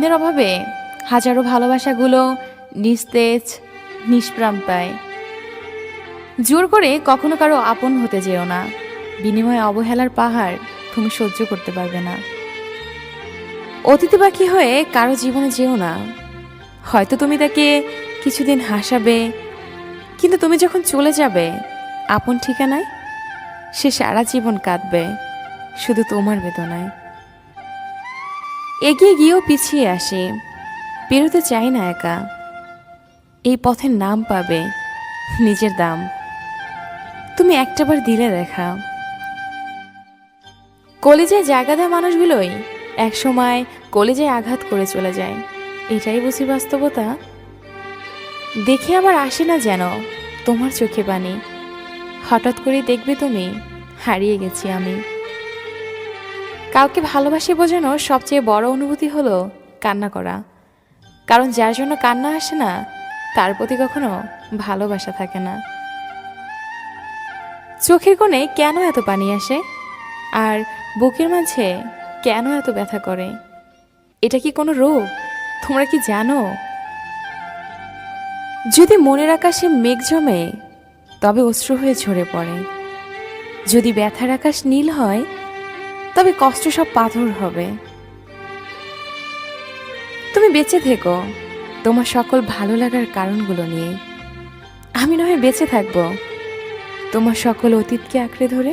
যত্নের অভাবে হাজারো ভালোবাসাগুলো নিস্তেজ নিষ্প্রাণ পায়। জোর করে কখনো কারো আপন হতে যেও না, বিনিময়ে অবহেলার পাহাড় তুমি সহ্য করতে পারবে না। অতিথিবাখী হয়ে কারো জীবনে যেও না, হয়তো তুমি তাকে কিছুদিন হাসাবে, কিন্তু তুমি যখন চলে যাবে আপন ঠিকানায়, সে সারা জীবন কাঁদবে শুধু তোমার বেদনায়। এগিয়ে গিয়েও পিছিয়ে আসে, পেরোতে চাই না একা, এই পথের নাম পাবে নিজের দাম, তুমি একটাবার দিলে দেখা। কলেজায় জায়গা দেওয়া মানুষগুলোই একসময় কলেজায় আঘাত করে চলে যায়, এটাই বুঝি বাস্তবতা। দেখে আবার আসে না যেন তোমার চোখে পানি, হঠাৎ করে দেখবে তুমি হারিয়ে গেছি আমি। কাউকে ভালোবাসি বোঝানোর সবচেয়ে বড় অনুভূতি হলো কান্না করা, কারণ যার জন্য কান্না আসে না তার প্রতি কখনো ভালোবাসা থাকে না। চোখের কোণে কেন এত পানি আসে, আর বুকের মাঝে কেন এত ব্যথা করে? এটা কি কোনো রোগ? তোমরা কি জানো? যদি মনের আকাশে মেঘ জমে তবে অশ্রু হয়ে ঝরে পড়ে, যদি ব্যথার আকাশ নীল হয় তবে কষ্ট সব পাথর হবে। তুমি বেঁচে থেকো তোমার সকল ভালো লাগার কারণগুলো নিয়ে, আমি নয় বেঁচে থাকবো তোমার সকল অতীতকে আঁকড়ে ধরে।